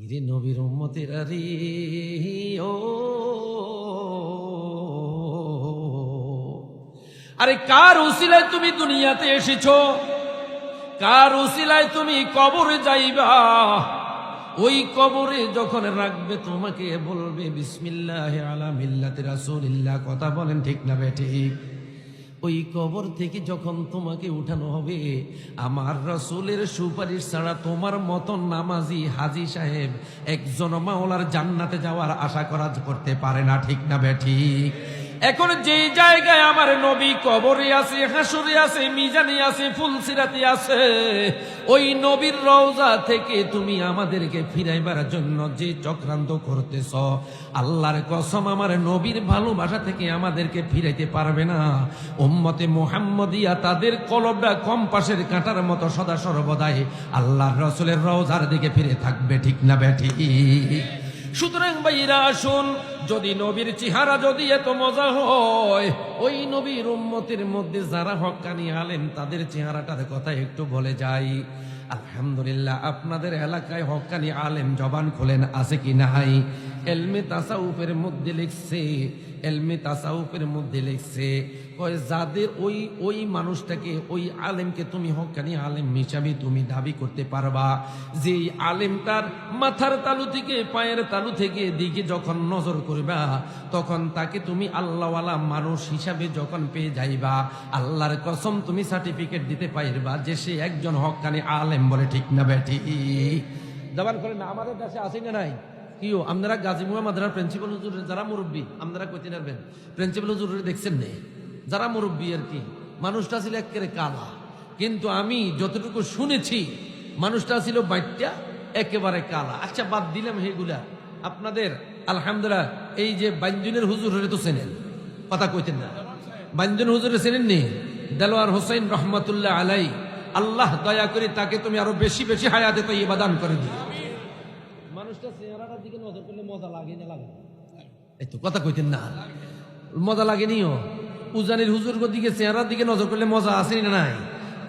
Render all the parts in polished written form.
ইরে নবীর উম্মতেরা রে, ও আরে কার উসিলায় তুমি দুনিয়াতে এসেছো? কার উসিলায় তুমি কবরে যাইবা? ওই কবরে যখন রাখবে তোমাকে বলবে বিসমিল্লাহ আলা মিল্লাতি রাসূলিল্লাহ। কথা বলেন ঠিক না বেঠিক? ওই কবর থেকে যখন তোমাকে উঠানো হবে, আমার রাসূলের সুপারিশ ছাড়া তোমার মতন নামাজি হাজী সাহেব একজন মাওলার জান্নাতে যাওয়ার আশা করতে পারে না। ঠিক না বেঠিক? এখন যেই জায়গায় আমার নবী কবরে আছে, হাসরে আছে, মিজানে আছে, ফুলসিরাতে আছে, ওই নবীর রওজা থেকে তুমি আমাদেরকে ফিরাইবার জন্য যে চক্রান্ত করতেছ, আল্লাহর কসম আমার নবীর ভালোবাসা থেকে আমাদেরকে ফিরাইতে পারবে না। উম্মতে মুহাম্মদিয়া তাদের কলবটা কম্পাসের কাঁটার মতো সদা সর্বদাই আল্লাহর রাসূলের রওজার দিকে ফিরে থাকবে। ঠিক না বেঠিক? সুতরাং ভাইরা আসুন, যদি নবীর চেহারা যদি এত মজা হয়, ওই নবীর উম্মতের মধ্যে যারা হক্কানি আলেম তাদের চেহারাটার কথা একটু বলে যাই। আলহামদুলিল্লাহ, আপনাদের এলাকায় হক্কানি আলেম জবান খোলেন আছে কি নাই? এলমে তাসাউফের মধ্যে লিখছে, এলমে তাসাউফের মধ্যে লিখছে কয় যাদের ওই মানুষটাকে, ওই আলেমকে তুমি হক্কানি আলেম হিসাবে তুমি দাবি করতে পারবা, যে আলেমটার মাথার তালু থেকে পায়ের তালু থেকে দিকে যখন নজর করবা, তখন তাকে তুমি আল্লাহওয়ালা মানুষ হিসাবে যখন পেয়ে যাইবা, আল্লাহর কসম তুমি সার্টিফিকেট দিতে পারবা যে সে একজন হক্কানি আলেম। বলে ঠিক না বেটি? জবান করেন না। আমাদের দেশে আছে না নাই? কিও আপনারা গাজী মুহাম্মদের প্রিন্সিপাল হুজুরের যারা মুরব্বী, আপনারা কইতে পারবেন প্রিন্সিপাল হুজুরের দেখছেন নে? যারা মুরব্বী আর কি, মানুষটা ছিল একেবারে কালা, কিন্তু আমি যতটুকু শুনেছি মানুষটা ছিল বাইটটা একেবারে কালা। আচ্ছা, বাদ দিলাম সেগুলা। আপনাদের আলহামদুলিল্লাহ এই যে বাইঞ্জনের হুজুরের তো চেনেন, কথা কইতেন না? বাইঞ্জন হুজুরে চেনেন নি? দেলোয়ার হোসেন রহমাতুল্লাহ আলাই, আল্লাহ দয়া করে তাকে তুমি আরো বেশি বেশি হায়াতে তো ইবাদান করে দিও। মানুষটা চেহারাটার দিকে নজর করলে মজা লাগে না? লাগে? এই তো কথা কইতেন না, মজা লাগেনিও? উজানির হুজুর দিকে চেহারার দিকে নজর করলে মজা আছে না নাই?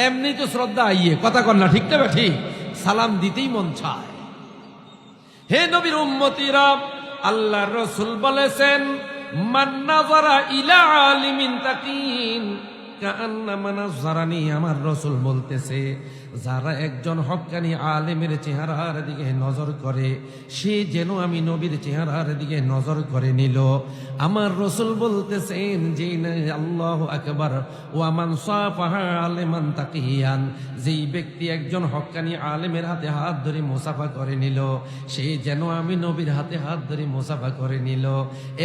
এমনি তো শ্রদ্ধা আইয়ে, কথা কর না? ঠিক না ঠিক? সালাম দিতেই মন চায়। হে নবীর উম্মতিরা, আল্লাহর রাসূল বলেছেন, মান নাযারা ইলা আলিমিন তাকিন কাআন্নামা নাযারানি। আমার রাসূল বলতেছে, যারা একজন হক্কানি আলেমের চেহারার দিকে নজর করে, সে যেন আমি নবীর চেহারার দিকে নজর করে নিল। আমার রাসূল বলতেছেন যে আল্লাহু আকবার, ওয়া মান সাফাহা আলিমান তাকিয়ান, যেই ব্যক্তি একজন হক্কানি আলেমের হাতে হাত ধরে মুসাফা করে নিল, সে যেন আমি নবীর হাতে হাত ধরে মুসাফা করে নিল।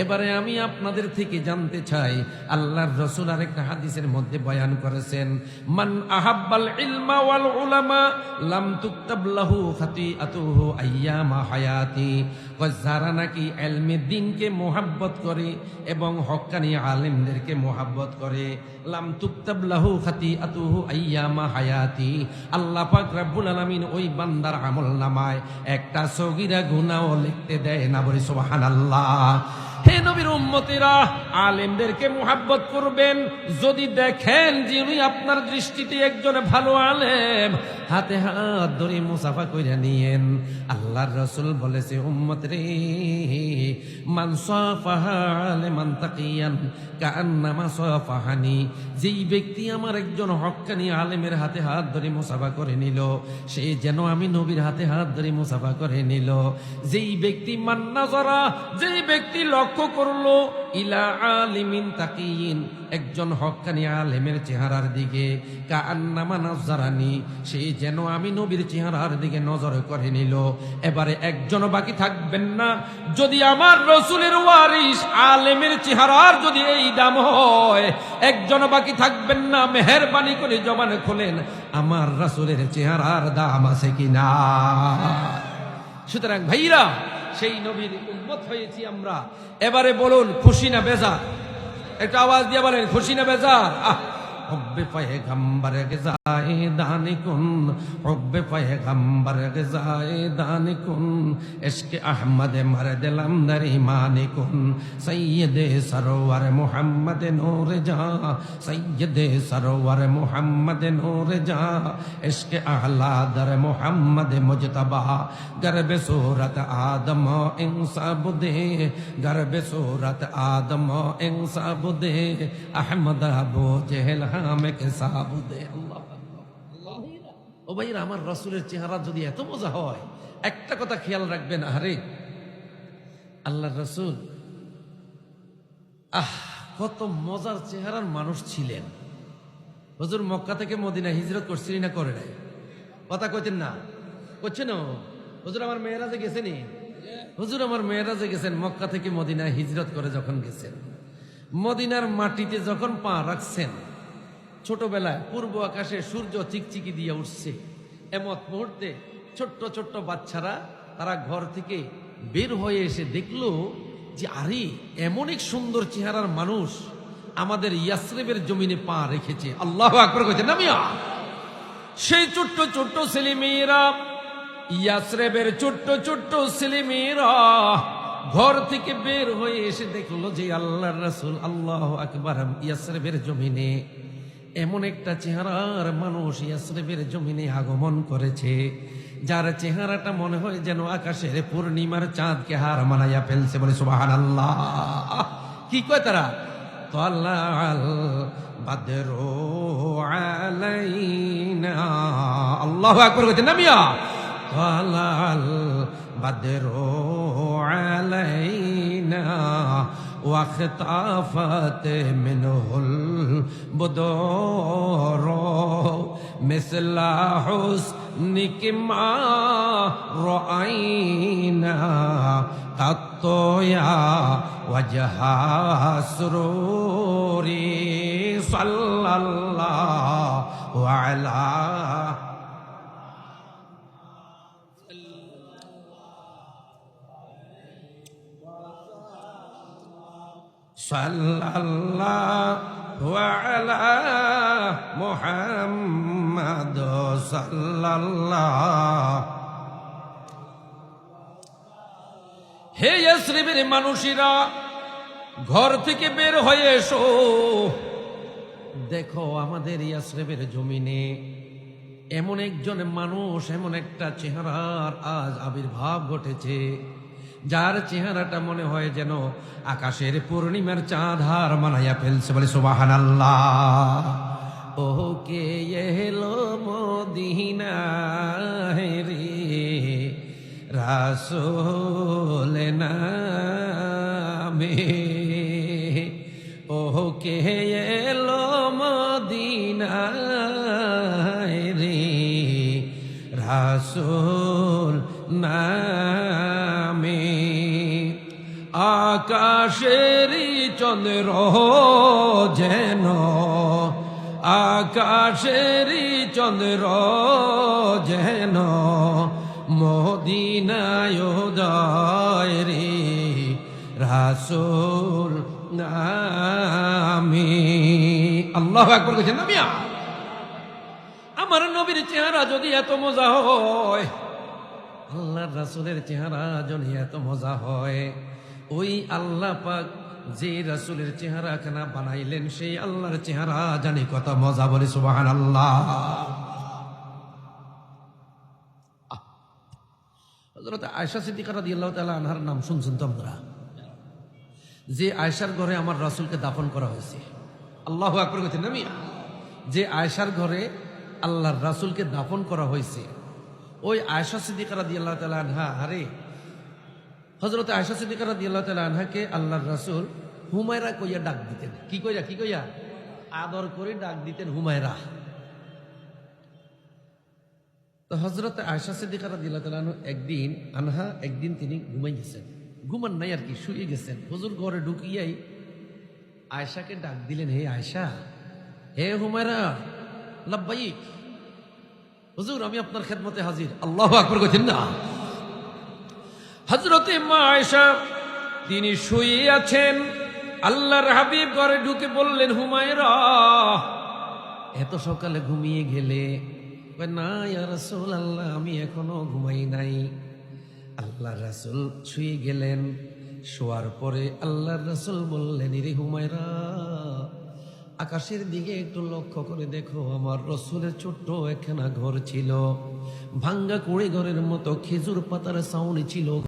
এবারে আমি আপনাদের থেকে জানতে চাই, আল্লাহর রাসূল আরেকটা হাদিসের মধ্যে বয়ান করেছেন, মান আহাব্বাল ইলমা ওয়াল উলামা লাম তুকতাব লাহু খাতিআতুহু আইয়ামা হায়াতি। যারা নাকি ইলমে দ্বীনকে মোহাব্বত করে এবং হক্কানি আলেমদেরকে মোহাব্বত করে, লাম তুকতাব লাহু খাতিআতুহু আইয়ামা হায়াতি, আল্লাহ পাক রব্বুল আলামিন ওই বান্দার আমলনামায় একটা সগীরা গুনাহও লিখতে দেয় না। বলি সুবহানাল্লাহ। হে নবীর উম্মতিরা, আলেমদেরকে মুহাব্বত করবেন। যদি দেখেন যে উনি আপনার দৃষ্টিতে একজন ভালো আলেম, হাতে হাত ধরে মুসাফা কইরা নিয়েন। আল্লাহর রাসূল বলেছে, উম্মত রে, মান সাফাহা আলিমান তাকিয়ান কাআন্নামা সাফাহানি, যেই ব্যক্তি আমার একজন হক্কানি আলেমের হাতে হাত ধরে মুসাফা করে নিল, সে যেন আমি নবীর হাতে হাত ধরে মুসাফা করে নিল। যেই ব্যক্তি মান নাযারা, যেই ব্যক্তি লক্ষ্য করলো ইলা আলিমিন তাকিয়িন, একজন হক্কানি আলেমের চেহারার দিকে, কাআন্নামা নাযারানি, সে যেন আমি নবীর চেহারার দিকে নজর করে নিল। এবারে একজন বাকি থাকবেন না। যদি আমার রাসূলের ওয়ারিস আলেমের চেহারার যদি এই দাম হয়, একজন বাকি থাকবেন না। মেহেরবানি করে জবান খোলেন, আমার রাসূলের চেহারার দাম আছে কিনা? সুতরাং ভাইরা, সেই নবীর উম্মত হয়েছি আমরা। এবারে বলুন, খুশি না বেজার? একটা আওয়াজ দিয়ে বলেন, খুশি না বেজার? হুব্বে পয়গম্বর গজায়ে দানি কুন, হুব্বে পয়গম্বর গজায়ে দানি কুন, ইশকে আহমদ মরদ লমদর ইমানি কুন, সৈয়দে সরোয়ার মুহাম্মদ নূর জা, সৈয়দে সরোয়ার মুহাম্মদ নূর জা, ইশকে আলা দর মুহাম্মদ মুজতবা, গর্বে सूरत आदम इंसाब दे, गर्भ सूरत आदम इंसाब दे, अहमद अबू जहल हम के साब दे। अल्लाह ও ভাইরা, আমার রাসূলের চেহারা যদি এত মজা হয়, একটা কথা খেয়াল রাখবেন, আরে আল্লাহর রাসূল কত মজার চেহারার মানুষ ছিলেন। হুজুর মক্কা থেকে মদিনা হিজরত করছিলেন না করে নাই? কথা কইতেন না? করছেন? হুজুর আমার মেয়েরাজে গেছেনি? হুজুর আমার মেয়েরাজে গেছেন, মক্কা থেকে মদিনায় হিজরত করে যখন গেছেন, মদিনার মাটিতে যখন পা রাখছেন, ছোটবেলায় পূর্ব আকাশে সূর্য চিকচিকি দিয়ে উঠছে, এমত মুহূর্তে ছোট্ট ছোট্ট বাচ্চারা তারা ঘর থেকে বের হয়ে এসে দেখলো যে আরে এমন এক সুন্দর চেহারার মানুষ আমাদের ইয়াসরিবের জমিনে পা রেখেছে। আল্লাহু আকবার কইতেন না মিয়া? সেই ছোট্ট ছোট্ট ছেলেমেয়েরা, ইয়াসরিবের ছোট্ট ছোট্ট ছেলেমেয়েরা ঘর থেকে বের হয়ে এসে দেখলো যে আল্লাহর রাসূল আল্লাহু আকবার ইয়াসরিবের জমিনে এমন একটা চেহারার মানুষ ইয়াসরিবের জমিনে আগমন করেছে, যার চেহারাটা মনে হয় যেন আকাশের পূর্ণিমার চাঁদকে হার মানাইয়া ফেলছে। বলে সুবহানাল্লাহ। কি কয় তারা? তালাল বাদরু আলাইনা, আল্লাহু আকবার কইতেন না মিয়া? তালাল বাদরু আলাইনা واختافت منه البدور مثل حسنك ما رأينا قط يا وجه سروري صلى الله على সাল্লাল্লাহু আলা মুহাম্মাদ সাল্লাল্লাহ। হে ইয়াসরিবের মানুষেরা, ঘর থেকে বের হয়ে এসো, দেখো আমাদের ইয়াসরিবের জমিনে এমন একজন মানুষ, এমন একটা চেহারার আজ আবির্ভাব ঘটেছে, যার চেহারাটা মনে হয় যেন আকাশের পূর্ণিমার চাঁদ হার মানাইয়া ফেলছে। বলে সুবহানাল্লাহ। ও কে এলো মদিনায় রে রাসূল নামে, ও কে এলো মদিনায় রে রাসূল নামে, আকাশেরই চন্দ্র যেন, আকাশেরই চন্দ্র যেন মদিনায় উদয় রে রাসূল নামে। আল্লাহু আকবার কইছেন না মিয়া? আমার নবীর চেহারা যদি এত মজা হয়, আল্লাহর রাসূলের চেহারা যদি এত মজা হয়, ওই আল্লাহ পাক যে রাসূলের চেহারা খানা বানাইলেন, সেই আল্লাহর চেহারা জানি কত মজা। বলে সুবহানাল্লাহ। হযরত আয়েশা সিদ্দিকা রাদিয়াল্লাহু তাআলা আনহার নাম শুনছেন তো আপনারা? যে আয়েশার ঘরে আমার রাসূলকে দাফন করা হয়েছে। আল্লাহু আকবার কইতেন না মিয়া? যে আয়েশার ঘরে আল্লাহর রাসূলকে দাফন করা হয়েছে, ওই আয়েশা সিদ্দিকা রাদিয়াল্লাহু তাআলা আনহা, আরে হযরত আয়েশা সিদ্দিকা রাদিয়াল্লাহু তাআলা আনহাকে আল্লাহর রাসূল হুমায়রা কইয়া ডাক দিতেন। কি কইয়া? কি কইয়া? আদর করে ডাক দিতেন হুমায়রা। তো হযরত আয়েশা সিদ্দিকা রাদিয়াল্লাহু তাআলা একদিন তিনি ঘুমাই গেছেন, ঘুমান নাই আর কি, শুয়ে গেছেন। হুজুর ঘরে ঢুকিয়াই আয়েশাকে ডাক দিলেন, হে আয়েশা, হে হুমায়রা, লাব্বাইক হুজুর, আমি আপনার খেদমতে হাজির। আল্লাহু আকবার কইতেন না? হযরতে মা আয়েশা তিনি শুয়ে আছেন, আল্লাহর হাবিব ঘরে ঢুকে বললেন, হুমায়রা এত সকালে ঘুমিয়ে গেলে? কয়, না ইয়া রাসূলুল্লাহ, আমি এখনো ঘুমাই নাই। আল্লাহর রাসূল শুয়ে গেলেন। শোয়ার পরে আল্লাহর রাসূল বললেন, রে হুমায়রা, আকাশের দিকে একটু লক্ষ্য করে দেখো, আমার রসুলের ছোট্ট একখানা ঘর ছিল, ভাঙ্গা কুড়ে ঘরের মতো, খেজুর পাতার ছাউনি ছিল।